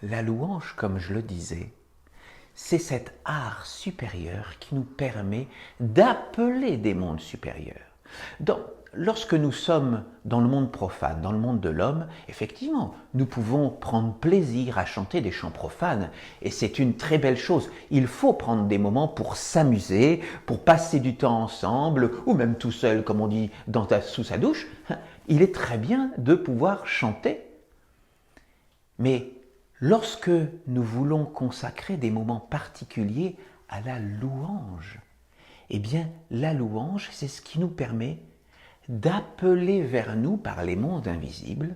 La louange, comme je le disais, c'est cet art supérieur qui nous permet d'appeler des mondes supérieurs. Lorsque nous sommes dans le monde profane, dans le monde de l'homme, effectivement, nous pouvons prendre plaisir à chanter des chants profanes et c'est une très belle chose. Il faut prendre des moments pour s'amuser, pour passer du temps ensemble ou même tout seul, comme on dit, sous sa douche. Il est très bien de pouvoir chanter. Mais lorsque nous voulons consacrer des moments particuliers à la louange, eh bien, la louange, c'est ce qui nous permet d'appeler vers nous, par les mondes invisibles,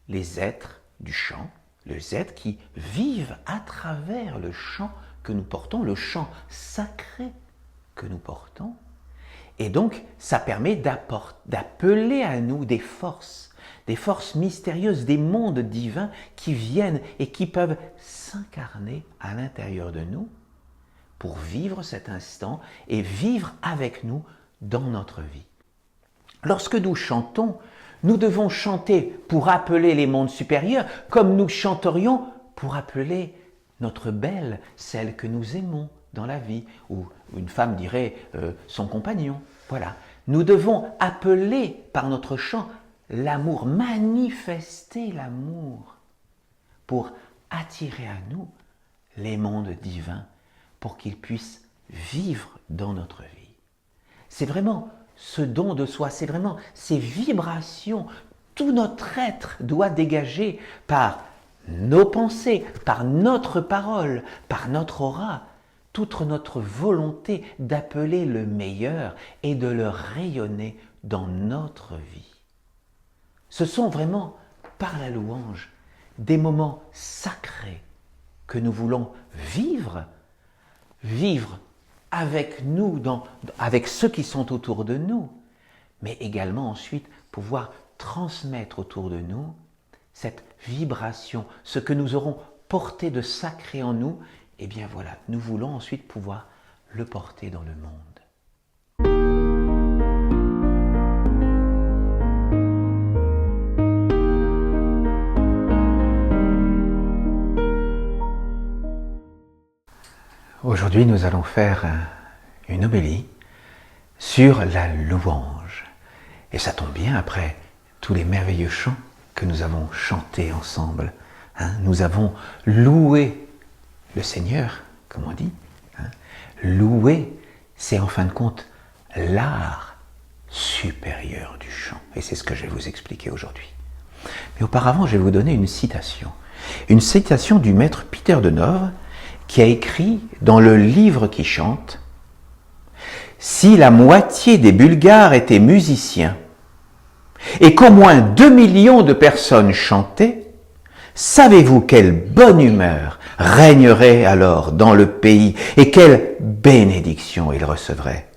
les êtres du chant, les êtres qui vivent à travers le chant que nous portons, le chant sacré que nous portons. Et donc, ça permet d'appeler à nous des forces mystérieuses, des mondes divins qui viennent et qui peuvent s'incarner à l'intérieur de nous pour vivre cet instant et vivre avec nous dans notre vie. Lorsque nous chantons, nous devons chanter pour appeler les mondes supérieurs comme nous chanterions pour appeler notre belle, celle que nous aimons dans la vie, ou une femme dirait son compagnon. Voilà. Nous devons appeler par notre chant l'amour, manifester l'amour pour attirer à nous les mondes divins pour qu'ils puissent vivre dans notre vie. C'est vraiment ce don de soi, c'est vraiment ces vibrations, tout notre être doit dégager par nos pensées, par notre parole, par notre aura, toute notre volonté d'appeler le meilleur et de le rayonner dans notre vie. Ce sont vraiment, par la louange, des moments sacrés que nous voulons vivre avec nous, avec ceux qui sont autour de nous, mais également ensuite pouvoir transmettre autour de nous cette vibration, ce que nous aurons porté de sacré en nous, et bien voilà, nous voulons ensuite pouvoir le porter dans le monde. Aujourd'hui, nous allons faire une homélie sur la louange. Et ça tombe bien après tous les merveilleux chants que nous avons chantés ensemble. Nous avons loué le Seigneur, comme on dit. Louer, c'est en fin de compte l'art supérieur du chant. Et c'est ce que je vais vous expliquer aujourd'hui. Mais auparavant, je vais vous donner une citation. Une citation du maître Peter de Nove, qui a écrit dans le livre qui chante « Si la moitié des Bulgares étaient musiciens et qu'au moins 2 millions de personnes chantaient, savez-vous quelle bonne humeur régnerait alors dans le pays et quelle bénédiction ils recevraient.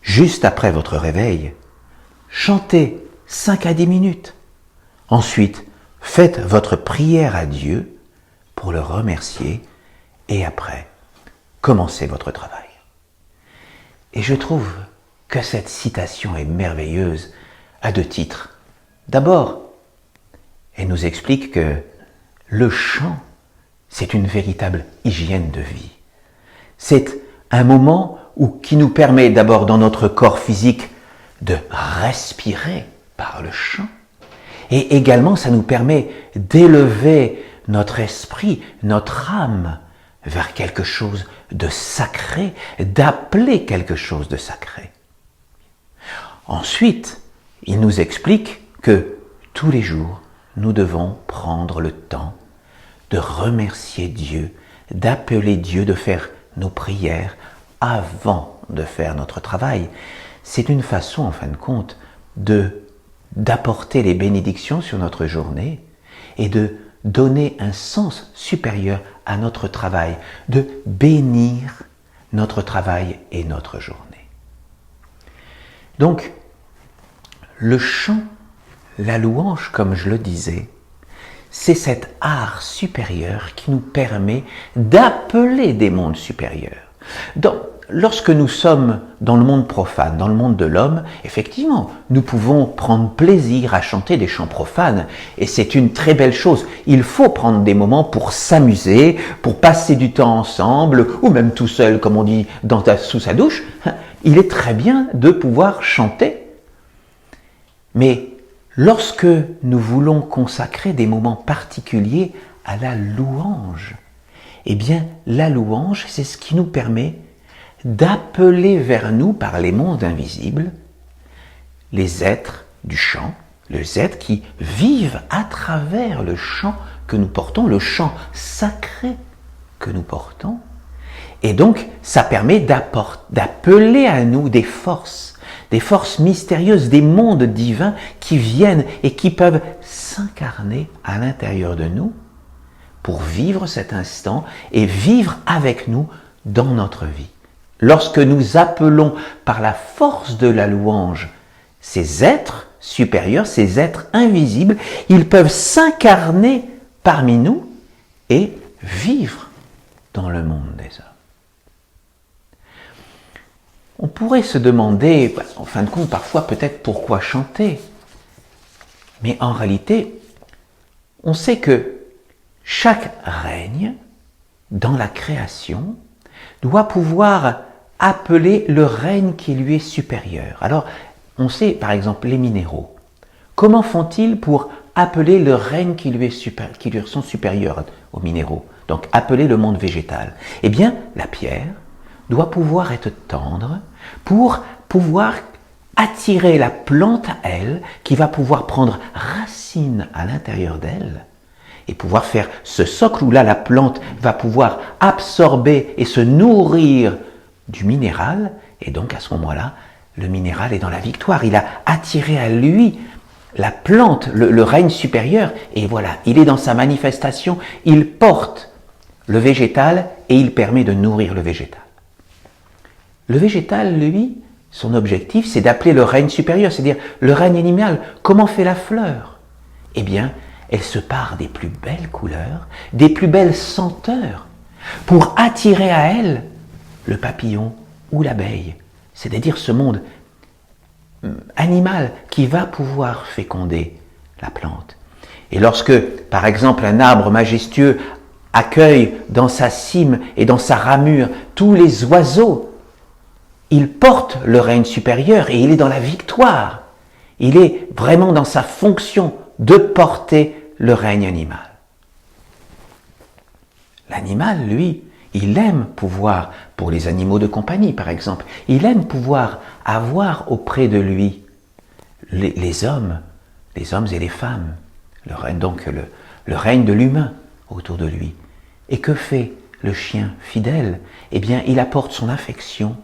Juste après votre réveil, chantez 5 à 10 minutes. Ensuite, faites votre prière à Dieu pour le remercier et après, commencez votre travail. » Et je trouve que cette citation est merveilleuse à 2 titres. D'abord, elle nous explique que le chant, c'est une véritable hygiène de vie. C'est un moment qui nous permet d'abord dans notre corps physique de respirer par le chant et également ça nous permet d'élever notre esprit, notre âme vers quelque chose de sacré, d'appeler quelque chose de sacré. Ensuite, il nous explique que tous les jours, nous devons prendre le temps de remercier Dieu, d'appeler Dieu, de faire nos prières avant de faire notre travail. C'est une façon, en fin de compte, d'apporter les bénédictions sur notre journée et de donner un sens supérieur à notre travail, de bénir notre travail et notre journée. Donc, le chant, la louange, comme je le disais, c'est cet art supérieur qui nous permet d'appeler des mondes supérieurs. lorsque nous sommes dans le monde profane, dans le monde de l'homme, effectivement, nous pouvons prendre plaisir à chanter des chants profanes et c'est une très belle chose. Il faut prendre des moments pour s'amuser, pour passer du temps ensemble ou même tout seul, comme on dit, sous sa douche. Il est très bien de pouvoir chanter. Mais lorsque nous voulons consacrer des moments particuliers à la louange, eh bien, la louange, c'est ce qui nous permet d'appeler vers nous par les mondes invisibles les êtres du chant, les êtres qui vivent à travers le chant que nous portons, le chant sacré que nous portons. Et donc, ça permet d'appeler à nous des forces mystérieuses, des mondes divins qui viennent et qui peuvent s'incarner à l'intérieur de nous pour vivre cet instant et vivre avec nous dans notre vie. Lorsque nous appelons par la force de la louange ces êtres supérieurs, ces êtres invisibles, ils peuvent s'incarner parmi nous et vivre dans le monde des hommes. On pourrait se demander, en fin de compte, parfois peut-être pourquoi chanter. Mais en réalité, on sait que chaque règne dans la création doit pouvoir appeler le règne qui lui est supérieur. Alors, on sait par exemple les minéraux. Comment font-ils pour appeler le règne qui lui sont supérieurs aux minéraux? Donc, appeler le monde végétal. Eh bien, la pierre doit pouvoir être tendre pour pouvoir attirer la plante à elle, qui va pouvoir prendre racine à l'intérieur d'elle et pouvoir faire ce socle où là la plante va pouvoir absorber et se nourrir du minéral, et donc à ce moment-là, le minéral est dans la victoire. Il a attiré à lui la plante, le règne supérieur, et voilà, il est dans sa manifestation, il porte le végétal et il permet de nourrir le végétal. Le végétal, lui, son objectif, c'est d'appeler le règne supérieur, c'est-à-dire le règne animal. Comment fait la fleur? Eh bien, elle se pare des plus belles couleurs, des plus belles senteurs, pour attirer à elle le papillon ou l'abeille, c'est-à-dire ce monde animal qui va pouvoir féconder la plante. Et lorsque, par exemple, un arbre majestueux accueille dans sa cime et dans sa ramure tous les oiseaux, il porte le règne supérieur et il est dans la victoire. Il est vraiment dans sa fonction de porter le règne animal. L'animal, lui, il aime pouvoir, pour les animaux de compagnie par exemple, il aime pouvoir avoir auprès de lui les hommes et les femmes, le règne de l'humain autour de lui. Et que fait le chien fidèle? Eh bien, il apporte son affection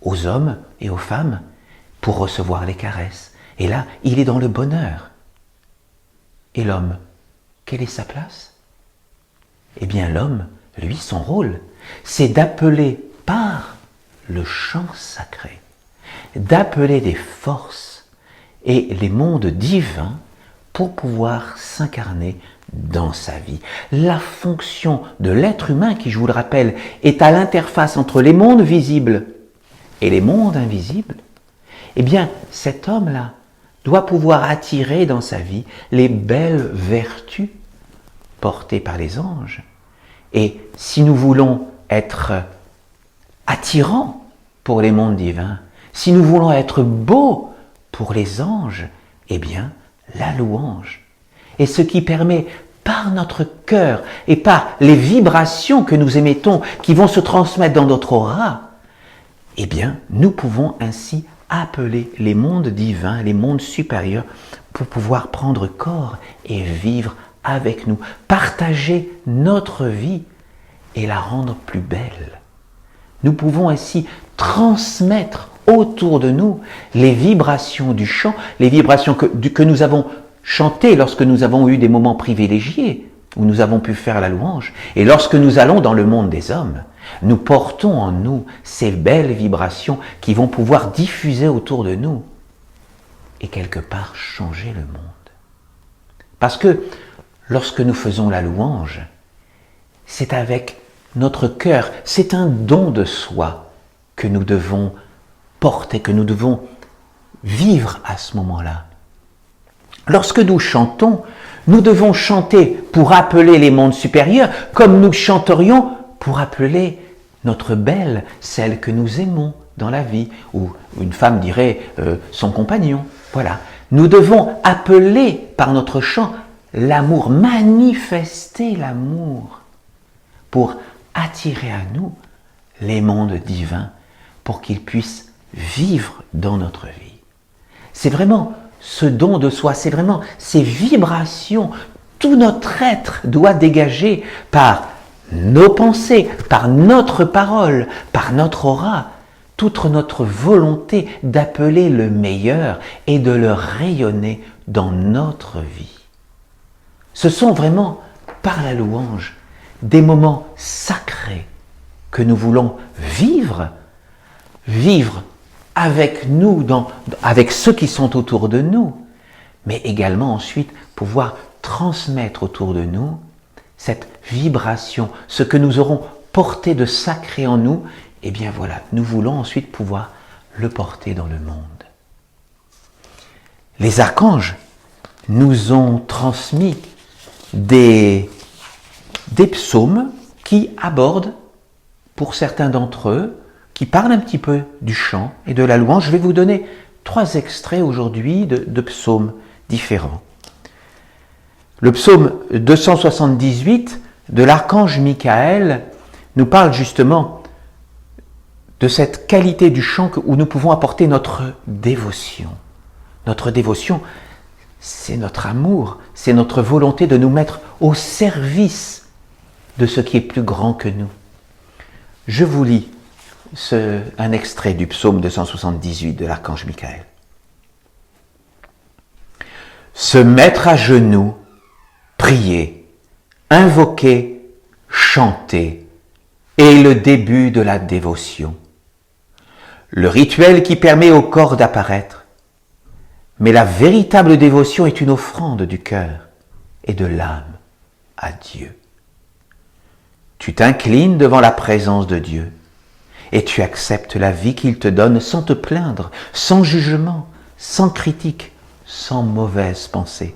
aux hommes et aux femmes pour recevoir les caresses. Et là, il est dans le bonheur. Et l'homme, quelle est sa place? Eh bien, l'homme, lui, son rôle, c'est d'appeler par le chant sacré, d'appeler des forces et les mondes divins pour pouvoir s'incarner dans sa vie. La fonction de l'être humain, qui, je vous le rappelle, est à l'interface entre les mondes visibles et les mondes invisibles, eh bien, cet homme-là doit pouvoir attirer dans sa vie les belles vertus portées par les anges. Et si nous voulons être attirants pour les mondes divins, si nous voulons être beaux pour les anges, eh bien, la louange est ce qui permet, par notre cœur et par les vibrations que nous émettons, qui vont se transmettre dans notre aura, eh bien, nous pouvons ainsi appeler les mondes divins, les mondes supérieurs, pour pouvoir prendre corps et vivre avec nous, partager notre vie et la rendre plus belle. Nous pouvons ainsi transmettre autour de nous les vibrations du chant, les vibrations que nous avons chantées lorsque nous avons eu des moments privilégiés, où nous avons pu faire la louange. Et lorsque nous allons dans le monde des hommes, nous portons en nous ces belles vibrations qui vont pouvoir diffuser autour de nous et quelque part changer le monde. Parce que lorsque nous faisons la louange, c'est avec notre cœur, c'est un don de soi que nous devons porter, que nous devons vivre à ce moment-là. Lorsque nous chantons, nous devons chanter pour appeler les mondes supérieurs, comme nous chanterions pour appeler notre belle, celle que nous aimons dans la vie, ou une femme dirait son compagnon. Voilà. Nous devons appeler par notre chant l'amour, manifester l'amour pour attirer à nous les mondes divins pour qu'ils puissent vivre dans notre vie. C'est vraiment ce don de soi, c'est vraiment ces vibrations, tout notre être doit dégager par nos pensées, par notre parole, par notre aura, toute notre volonté d'appeler le meilleur et de le rayonner dans notre vie. Ce sont vraiment, par la louange, des moments sacrés que nous voulons vivre avec nous, avec ceux qui sont autour de nous, mais également ensuite pouvoir transmettre autour de nous cette vibration, ce que nous aurons porté de sacré en nous, et bien voilà, nous voulons ensuite pouvoir le porter dans le monde. Les archanges nous ont transmis des psaumes qui abordent, pour certains d'entre eux, qui parlent un petit peu du chant et de la louange. Je vais vous donner 3 extraits aujourd'hui de psaumes différents. Le psaume 278 de l'archange Michael nous parle justement de cette qualité du chant où nous pouvons apporter notre dévotion. Notre dévotion, c'est notre amour, c'est notre volonté de nous mettre au service de ce qui est plus grand que nous. Je vous lis un extrait du psaume 278 de l'archange Michael. Se mettre à genoux, prier, invoquer, chanter est le début de la dévotion. Le rituel qui permet au corps d'apparaître. Mais la véritable dévotion est une offrande du cœur et de l'âme à Dieu. Tu t'inclines devant la présence de Dieu et tu acceptes la vie qu'il te donne sans te plaindre, sans jugement, sans critique, sans mauvaise pensée.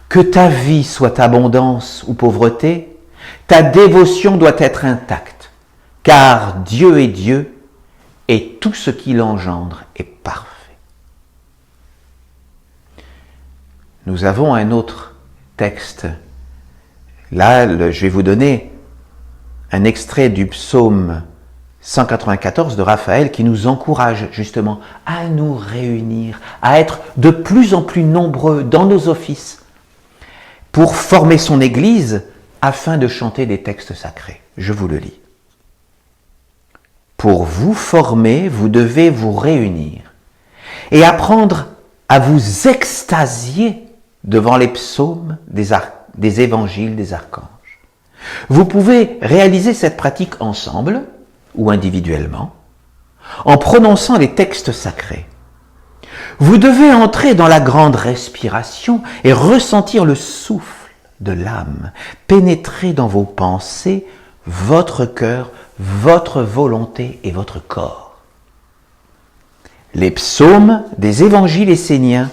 Que ta vie soit abondance ou pauvreté, ta dévotion doit être intacte, car Dieu est Dieu et tout ce qui l'engendre est parfait. Nous avons un autre texte. Là, je vais vous donner un extrait du psaume 194 de Raphaël qui nous encourage justement à nous réunir, à être de plus en plus nombreux dans nos offices pour former son Église afin de chanter des textes sacrés. Je vous le lis. Pour vous former, vous devez vous réunir et apprendre à vous extasier devant les psaumes des évangiles des archanges. Vous pouvez réaliser cette pratique ensemble ou individuellement, en prononçant les textes sacrés. Vous devez entrer dans la grande respiration et ressentir le souffle de l'âme, pénétrer dans vos pensées, votre cœur, votre volonté et votre corps. Les psaumes des évangiles esséniens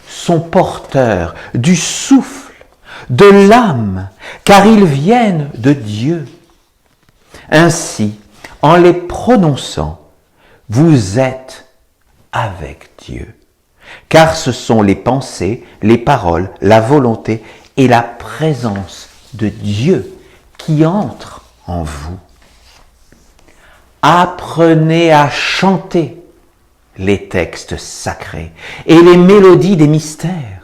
sont porteurs du souffle, de l'âme, car ils viennent de Dieu. Ainsi, en les prononçant, vous êtes avec Dieu, car ce sont les pensées, les paroles, la volonté et la présence de Dieu qui entrent en vous. Apprenez à chanter les textes sacrés et les mélodies des mystères,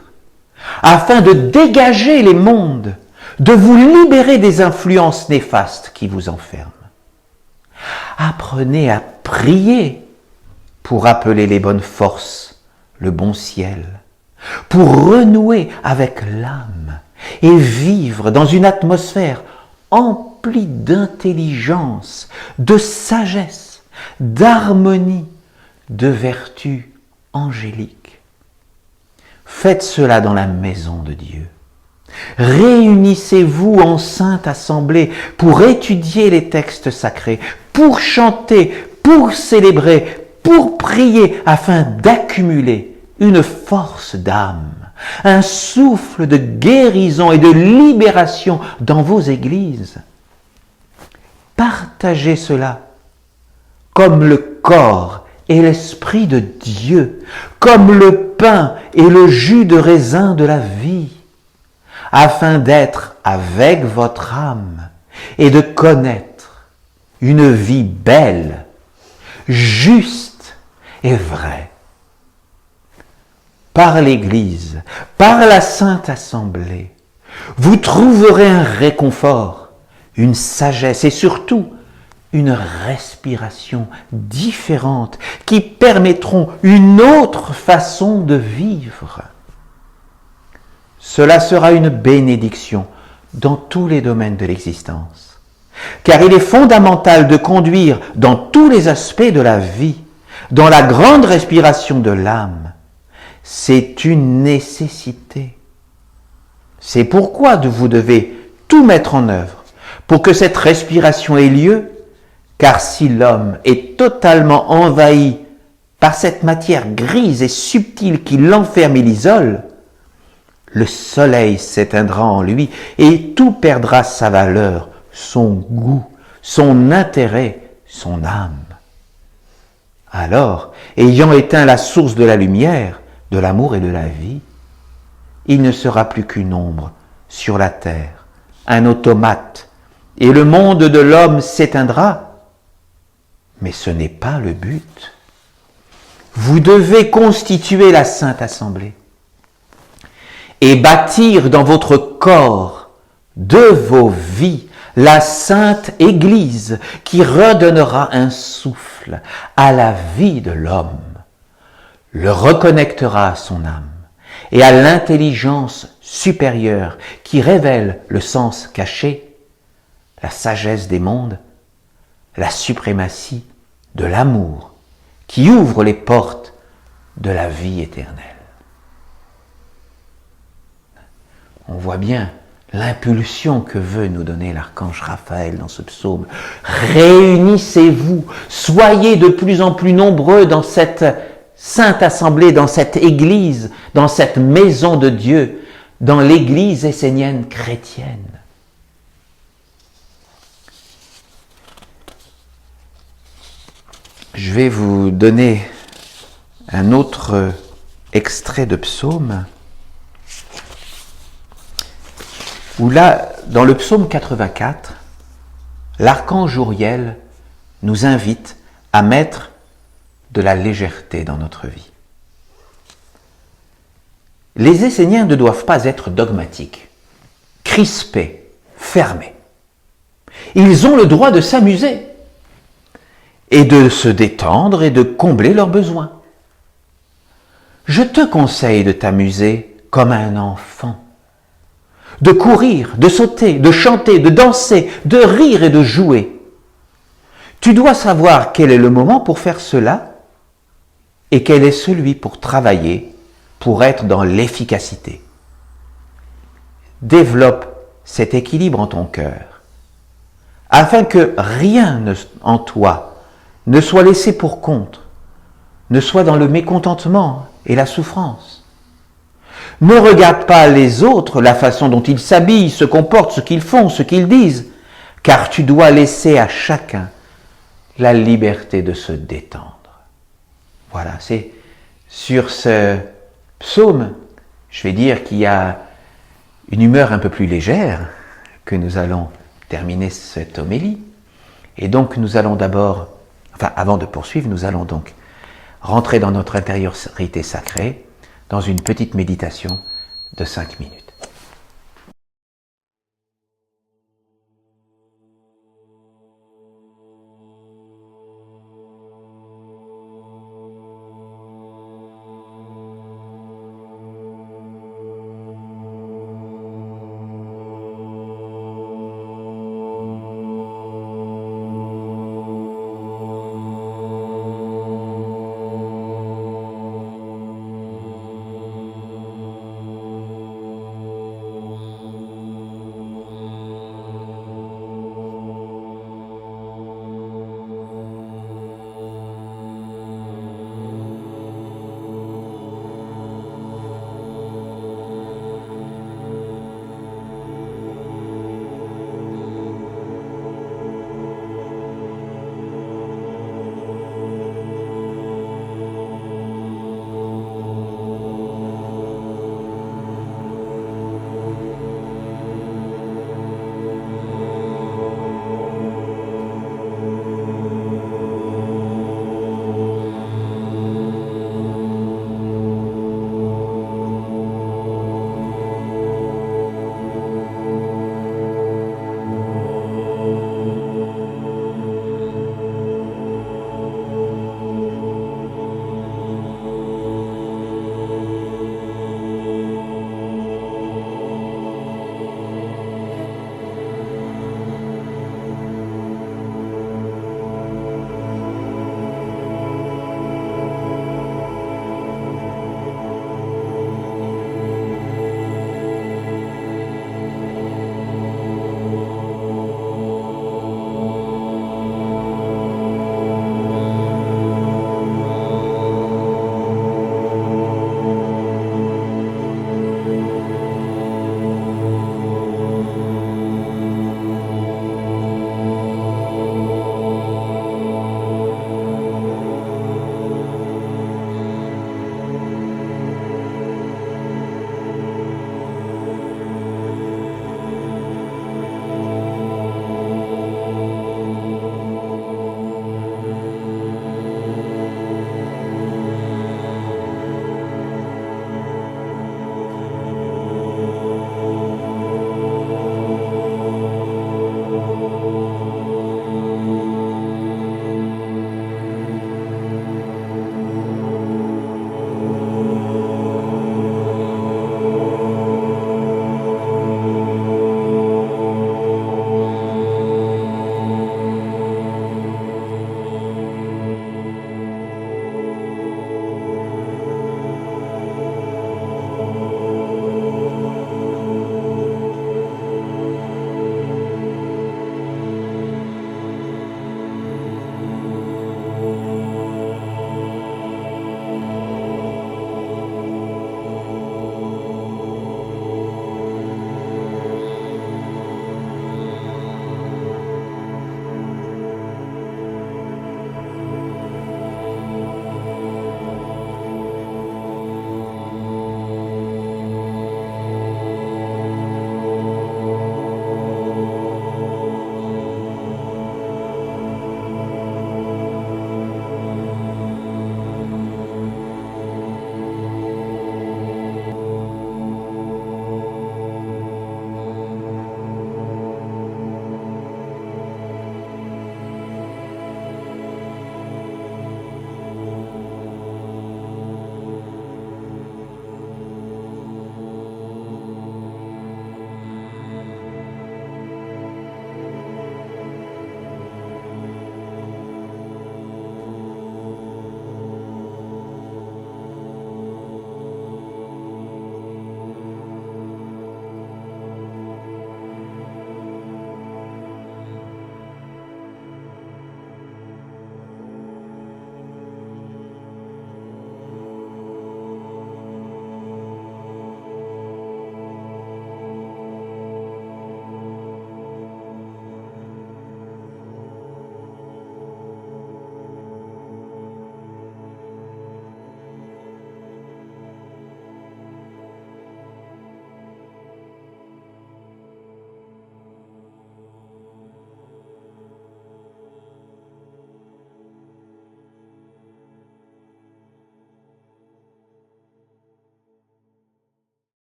afin de dégager les mondes, de vous libérer des influences néfastes qui vous enferment. Apprenez à prier pour appeler les bonnes forces, le bon ciel, pour renouer avec l'âme et vivre dans une atmosphère emplie d'intelligence, de sagesse, d'harmonie, de vertu angélique. Faites cela dans la maison de Dieu. Réunissez-vous en sainte assemblée pour étudier les textes sacrés, pour chanter, pour célébrer, pour prier, afin d'accumuler une force d'âme, un souffle de guérison et de libération dans vos églises. Partagez cela comme le corps et l'esprit de Dieu, comme le pain et le jus de raisin de la vie, afin d'être avec votre âme et de connaître une vie belle, juste et vraie. Par l'Église, par la Sainte Assemblée, vous trouverez un réconfort, une sagesse et surtout une respiration différente qui permettront une autre façon de vivre. Cela sera une bénédiction dans tous les domaines de l'existence, car il est fondamental de conduire dans tous les aspects de la vie, dans la grande respiration de l'âme. C'est une nécessité. C'est pourquoi vous devez tout mettre en œuvre pour que cette respiration ait lieu, car si l'homme est totalement envahi par cette matière grise et subtile qui l'enferme et l'isole, le soleil s'éteindra en lui et tout perdra sa valeur, son goût, son intérêt, son âme. Alors, ayant éteint la source de la lumière, de l'amour et de la vie, il ne sera plus qu'une ombre sur la terre, un automate, et le monde de l'homme s'éteindra. Mais ce n'est pas le but. Vous devez constituer la Sainte Assemblée et bâtir dans votre corps de vos vies la Sainte Église qui redonnera un souffle à la vie de l'homme, le reconnectera à son âme et à l'intelligence supérieure qui révèle le sens caché, la sagesse des mondes, la suprématie de l'amour qui ouvre les portes de la vie éternelle. On voit bien l'impulsion que veut nous donner l'archange Raphaël dans ce psaume. Réunissez-vous, soyez de plus en plus nombreux dans cette Sainte Assemblée, dans cette Église, dans cette maison de Dieu, dans l'Église essénienne chrétienne. Je vais vous donner un autre extrait de psaume, où là, dans le psaume 84, l'archange Uriel nous invite à mettre de la légèreté dans notre vie. Les Esséniens ne doivent pas être dogmatiques, crispés, fermés. Ils ont le droit de s'amuser et de se détendre et de combler leurs besoins. Je te conseille de t'amuser comme un enfant, de courir, de sauter, de chanter, de danser, de rire et de jouer. Tu dois savoir quel est le moment pour faire cela et quel est celui pour travailler, pour être dans l'efficacité. Développe cet équilibre en ton cœur, afin que rien en toi ne soit laissé pour compte, ne soit dans le mécontentement et la souffrance. Ne regarde pas les autres, la façon dont ils s'habillent, se comportent, ce qu'ils font, ce qu'ils disent, car tu dois laisser à chacun la liberté de se détendre. Voilà, c'est sur ce psaume, je vais dire qu'il y a une humeur un peu plus légère que nous allons terminer cette homélie. Et donc nous allons d'abord, avant de poursuivre, nous allons donc rentrer dans notre intériorité sacrée, dans une petite méditation de 5 minutes.